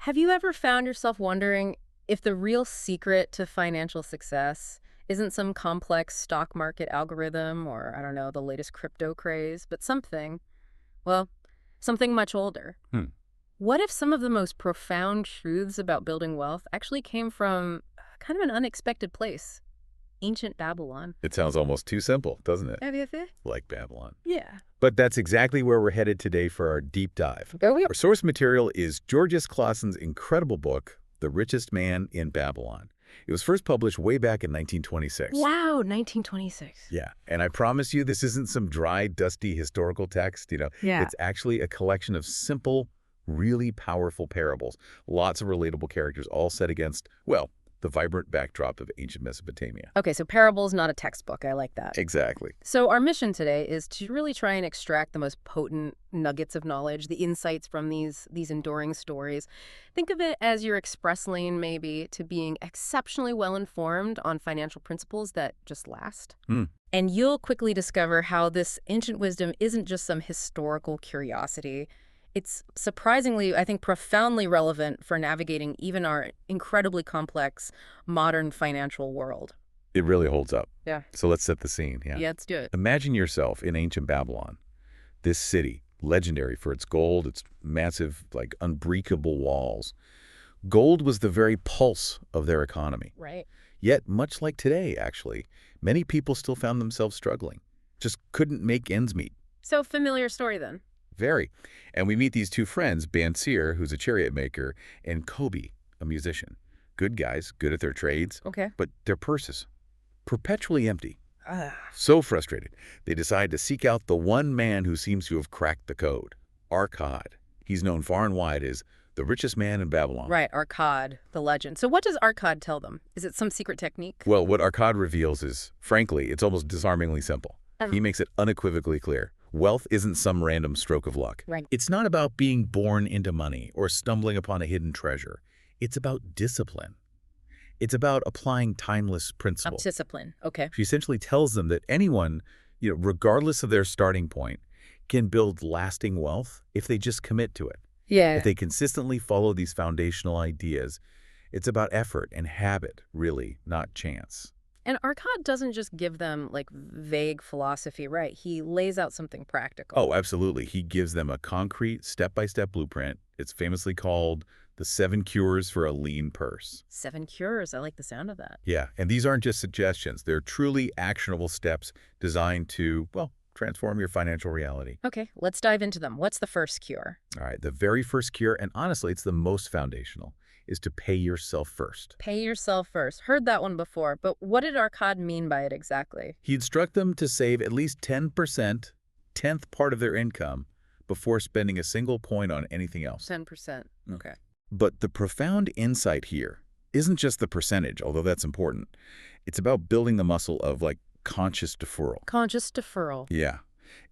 Have you ever found yourself wondering if the real secret to financial success isn't some complex stock market algorithm or, I don't know, the latest crypto craze, but well, something much older? Hmm. What if some of the most profound truths about building wealth actually came from kind of an unexpected place? Ancient Babylon. It sounds almost too simple, doesn't it? Have you ever? Like Babylon. Yeah. But that's exactly where we're headed today for our deep dive. Go we Our source material is Georges Claeson's incredible book, The Richest Man in Babylon. It was first published way back in 1926. Wow, 1926. Yeah, and I promise you this isn't some dry, dusty historical text. Yeah. It's actually a collection of simple, really powerful parables. Lots of relatable characters, all set against, well, the vibrant backdrop of ancient Mesopotamia. Okay, so parables, not a textbook. I like that. Exactly. So our mission today is to really try and extract the most potent nuggets of knowledge, the insights from these enduring stories. Think of it as your express lane, maybe, to being exceptionally well-informed on financial principles that just last. And you'll quickly discover how this ancient wisdom isn't just some historical curiosity. It's surprisingly, I think, profoundly relevant for navigating even our incredibly complex modern financial world. It really holds up. Yeah. So let's set the scene. Yeah, let's do it. Imagine yourself in ancient Babylon. This city, legendary for its gold, its massive, unbreakable walls. Gold was the very pulse of their economy. Right. Yet, much like today, actually, many people still found themselves struggling. Just couldn't make ends meet. So familiar story then. Very. And we meet these two friends, Bansir, who's a chariot maker, and Kobe, a musician. Good guys, good at their trades, Okay. but their purses, perpetually empty. Ah. So frustrated, they decide to seek out the one man who seems to have cracked the code, Arkad. He's known far and wide as the richest man in Babylon. Right, Arkad, the legend. So what does Arkad tell them? Is it some secret technique? Well, what Arkad reveals is, frankly, it's almost disarmingly simple. He makes it unequivocally clear. Wealth isn't some random stroke of luck. Right. It's not about being born into money or stumbling upon a hidden treasure. It's about discipline. It's about applying timeless principles. Discipline, okay. She essentially tells them that anyone, regardless of their starting point, can build lasting wealth if they just commit to it. Yeah. If they consistently follow these foundational ideas. It's about effort and habit, really, not chance. And Arkad doesn't just give them, vague philosophy, right? He lays out something practical. Oh, absolutely. He gives them a concrete, step-by-step blueprint. It's famously called the 7 Cures for a Lean Purse. 7 cures. I like the sound of that. Yeah, and these aren't just suggestions. They're truly actionable steps designed to, transform your financial reality. Okay, let's dive into them. What's the first cure? All right, the very first cure, and honestly, it's the most foundational, is to pay yourself first. Pay yourself first. Heard that one before, but what did Arkad mean by it exactly? He instructed them to save at least 10%, 10th part of their income, before spending a single point on anything else. 10%. Okay. But the profound insight here isn't just the percentage, although that's important. It's about building the muscle of, conscious deferral. Conscious deferral. Yeah.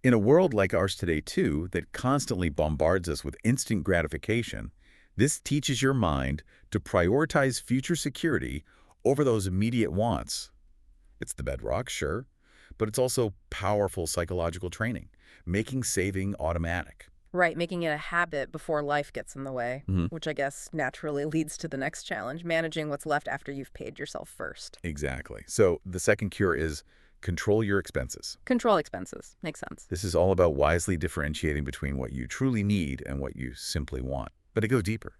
In a world like ours today, too, that constantly bombards us with instant gratification, this teaches your mind to prioritize future security over those immediate wants. It's the bedrock, sure, but it's also powerful psychological training, making saving automatic. Right, making it a habit before life gets in the way, which I guess naturally leads to the next challenge, managing what's left after you've paid yourself first. Exactly. So the second cure is control your expenses. Control expenses. Makes sense. This is all about wisely differentiating between what you truly need and what you simply want. But it goes deeper,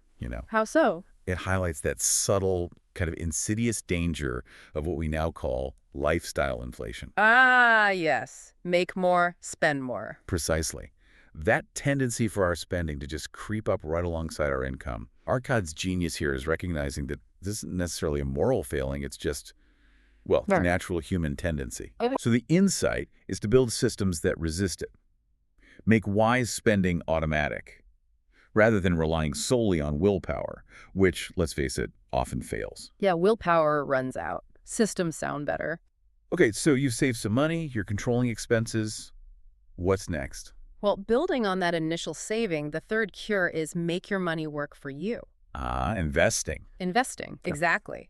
How so? It highlights that subtle, kind of insidious danger of what we now call lifestyle inflation. Ah, yes. Make more, spend more. Precisely. That tendency for our spending to just creep up right alongside our income. Arkad's genius here is recognizing that this isn't necessarily a moral failing, it's just, the natural human tendency. Okay. So the insight is to build systems that resist it. Make wise spending automatic, rather than relying solely on willpower, which, let's face it, often fails. Yeah, willpower runs out. Systems sound better. Okay, so you've saved some money, you're controlling expenses. What's next? Well, building on that initial saving, the third cure is make your money work for you. Investing. Investing, exactly.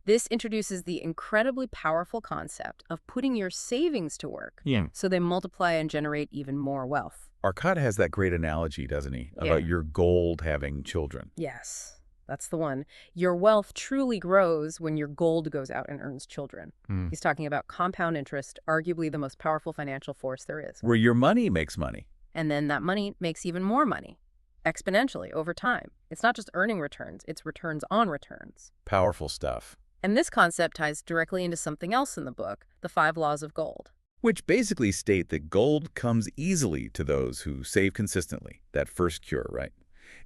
This introduces the incredibly powerful concept of putting your savings to work so they multiply and generate even more wealth. Arkad has that great analogy, doesn't he, Yeah. about your gold having children. Yes. That's the one. Your wealth truly grows when your gold goes out and earns children. Hmm. He's talking about compound interest, arguably the most powerful financial force there is. Where your money makes money. And then that money makes even more money, exponentially over time. It's not just earning returns, it's returns on returns. Powerful stuff. And this concept ties directly into something else in the book, the 5 laws of gold. Which basically state that gold comes easily to those who save consistently. That first cure, right?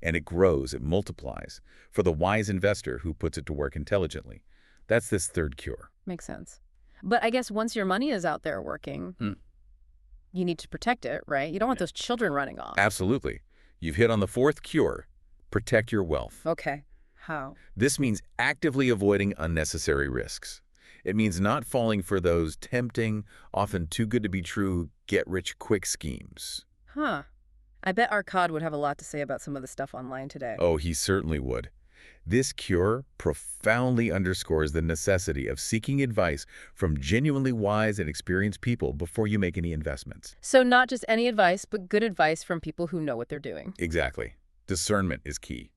And it grows, it multiplies, for the wise investor who puts it to work intelligently. That's this third cure. Makes sense. But I guess once your money is out there working, you need to protect it, right? You don't want those children running off. Absolutely. You've hit on the fourth cure. Protect your wealth. Okay. How? This means actively avoiding unnecessary risks. It means not falling for those tempting, often too good to be true, get-rich-quick schemes. Huh. I bet Arcad would have a lot to say about some of the stuff online today. Oh, he certainly would. This cure profoundly underscores the necessity of seeking advice from genuinely wise and experienced people before you make any investments. So not just any advice, but good advice from people who know what they're doing. Exactly. Discernment is key.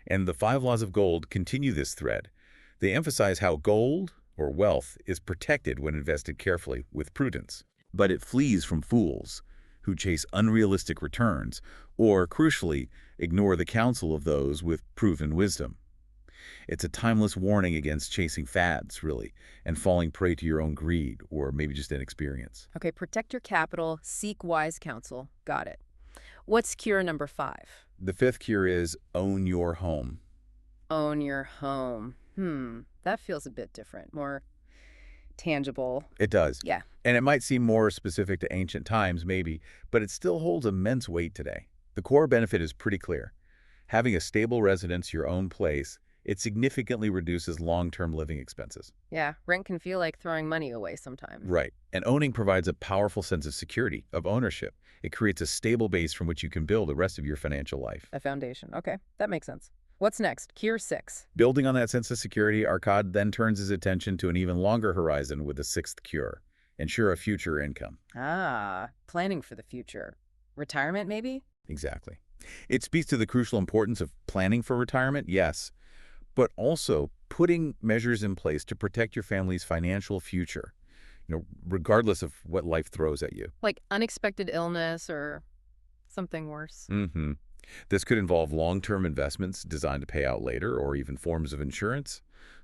And the 5 laws of gold continue this thread. They emphasize how gold, or wealth, is protected when invested carefully with prudence. But it flees from fools who chase unrealistic returns or, crucially, ignore the counsel of those with proven wisdom. It's a timeless warning against chasing fads, really, and falling prey to your own greed or maybe just inexperience. Okay, protect your capital, seek wise counsel. Got it. What's cure number 5? The 5th cure is own your home. Own your home. That feels a bit different, more tangible. It does. Yeah. And it might seem more specific to ancient times, maybe, but it still holds immense weight today. The core benefit is pretty clear. Having a stable residence, your own place, it significantly reduces long-term living expenses. Yeah, rent can feel like throwing money away sometimes. Right. And owning provides a powerful sense of security, of ownership. It creates a stable base from which you can build the rest of your financial life. A foundation. Okay, that makes sense. What's next? Cure 6. Building on that sense of security, Arcad then turns his attention to an even longer horizon with the 6th cure. Ensure a future income. Ah, planning for the future. Retirement, maybe? Exactly. It speaks to the crucial importance of planning for retirement, yes, but also putting measures in place to protect your family's financial future, regardless of what life throws at you. Like unexpected illness or something worse. This could involve long-term investments designed to pay out later, or even forms of insurance,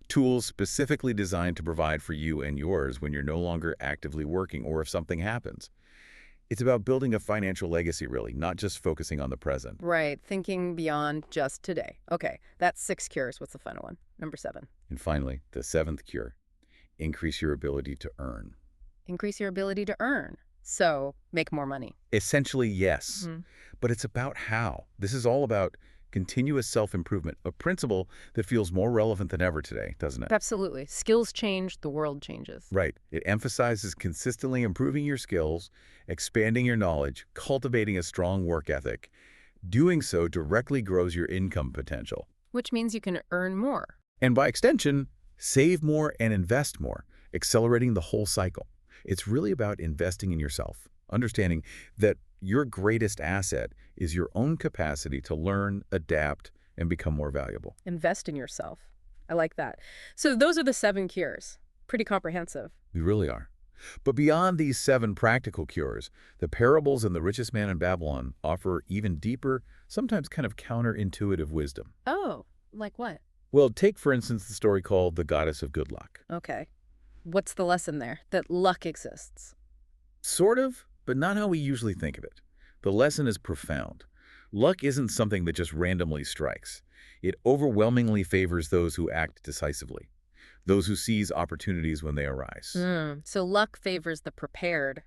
tools specifically designed to provide for you and yours when you're no longer actively working or if something happens. It's about building a financial legacy, really, not just focusing on the present. Right, thinking beyond just today. Okay, that's 6 cures. What's the final one? Number 7. And finally, the 7th cure, increase your ability to earn. Increase your ability to earn. So, make more money. Essentially, yes. But it's about how. This is all about continuous self-improvement, a principle that feels more relevant than ever today, doesn't it? Absolutely. Skills change, the world changes. Right. It emphasizes consistently improving your skills, expanding your knowledge, cultivating a strong work ethic. Doing so directly grows your income potential. Which means you can earn more. And by extension, save more and invest more, accelerating the whole cycle. It's really about investing in yourself, understanding that your greatest asset is your own capacity to learn, adapt, and become more valuable. Invest in yourself. I like that. So those are the 7 cures. Pretty comprehensive. We really are. But beyond these 7 practical cures, the parables in The Richest Man in Babylon offer even deeper, sometimes kind of counterintuitive wisdom. Oh, like what? Well, take, for instance, the story called The Goddess of Good Luck. Okay. What's the lesson there? That luck exists. Sort of, but not how we usually think of it. The lesson is profound. Luck isn't something that just randomly strikes. It overwhelmingly favors those who act decisively, those who seize opportunities when they arise. So luck favors the prepared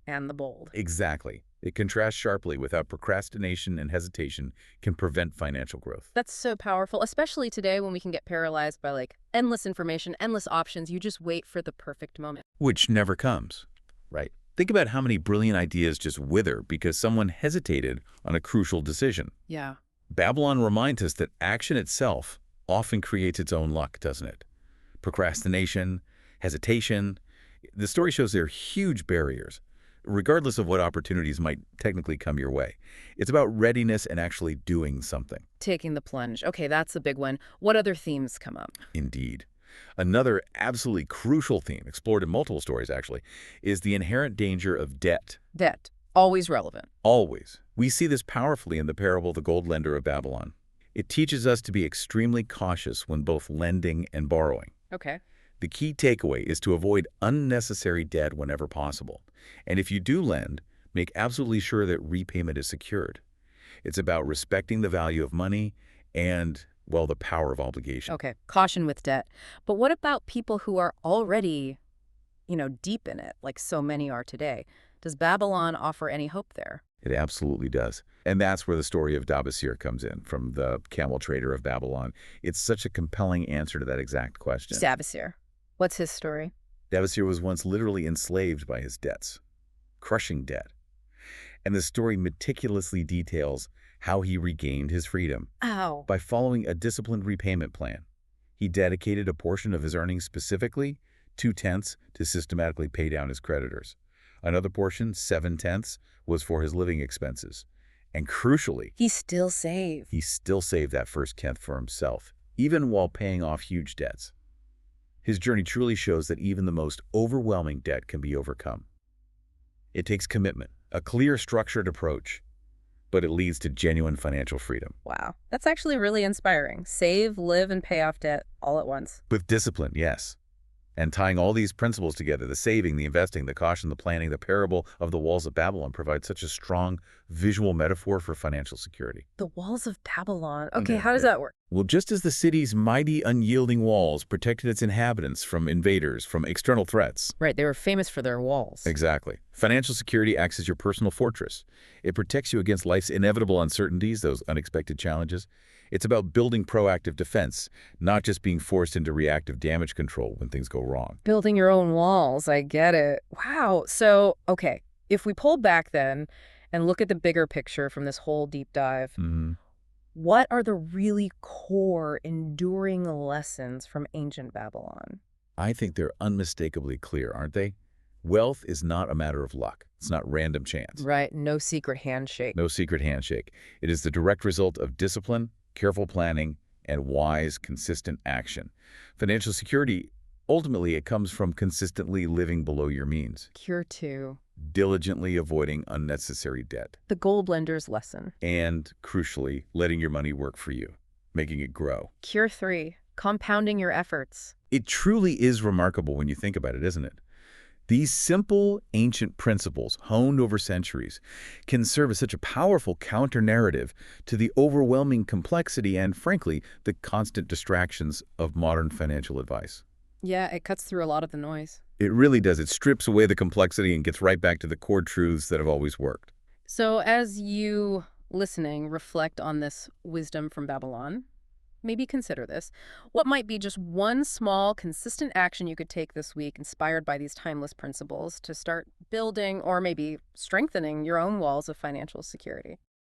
and the bold. Exactly. It contrasts sharply with how procrastination and hesitation can prevent financial growth. That's so powerful, especially today when we can get paralyzed by endless information, endless options. You just wait for the perfect moment. Which never comes, right? Think about how many brilliant ideas just wither because someone hesitated on a crucial decision. Yeah. Babylon reminds us that action itself often creates its own luck, doesn't it? Procrastination, hesitation. The story shows there are huge barriers. regardless of what opportunities might technically come your way. It's about readiness and actually doing something. Taking the plunge. Okay, that's a big one. What other themes come up? Indeed. Another absolutely crucial theme, explored in multiple stories actually, is the inherent danger of debt. Debt. Always relevant. Always. We see this powerfully in the parable of the gold lender of Babylon. It teaches us to be extremely cautious when both lending and borrowing. Okay. The key takeaway is to avoid unnecessary debt whenever possible. And if you do lend, make absolutely sure that repayment is secured. It's about respecting the value of money and, well, the power of obligation. Okay. Caution with debt. But what about people who are already, deep in it, like so many are today? Does Babylon offer any hope there? It absolutely does. And that's where the story of Dabasir comes in, from the camel trader of Babylon. It's such a compelling answer to that exact question. Davasir. What's his story? Dabasir was once literally enslaved by his debts, crushing debt. And the story meticulously details how he regained his freedom Ow. by following a disciplined repayment plan. He dedicated a portion of his earnings, specifically 2/10, to systematically pay down his creditors. Another portion, 7/10, was for his living expenses. And crucially, He still saved. he still saved that first tenth for himself, even while paying off huge debts. His journey truly shows that even the most overwhelming debt can be overcome. It takes commitment, a clear, structured approach, but it leads to genuine financial freedom. Wow. That's actually really inspiring. Save, live, and pay off debt all at once. With discipline, yes. And tying all these principles together, the saving, the investing, the caution, the planning, the parable of the walls of Babylon provides such a strong visual metaphor for financial security. The walls of Babylon. Okay, Yeah, how does that work? Well, just as the city's mighty, unyielding walls protected its inhabitants from invaders, from external threats. Right, they were famous for their walls. Exactly. Financial security acts as your personal fortress. It protects you against life's inevitable uncertainties, those unexpected challenges. It's about building proactive defense, not just being forced into reactive damage control when things go wrong. Building your own walls, I get it. Wow. So, okay, if we pull back then and look at the bigger picture from this whole deep dive, what are the really core, enduring lessons from ancient Babylon? I think they're unmistakably clear, aren't they? Wealth is not a matter of luck. It's not random chance. Right, no secret handshake. No secret handshake. It is the direct result of discipline, careful planning, and wise, consistent action. Financial security, ultimately, it comes from consistently living below your means, Cure 2. diligently avoiding unnecessary debt, The gold lender's lesson. and, crucially, letting your money work for you, making it grow. Cure 3. Compounding your efforts. It truly is remarkable when you think about it, isn't it? These simple, ancient principles, honed over centuries, can serve as such a powerful counter-narrative to the overwhelming complexity and, frankly, the constant distractions of modern financial advice. Yeah, it cuts through a lot of the noise. It really does. It strips away the complexity and gets right back to the core truths that have always worked. So as you, listening, reflect on this wisdom from Babylon, maybe consider this. What might be just one small, consistent action you could take this week inspired by these timeless principles to start building or maybe strengthening your own walls of financial security?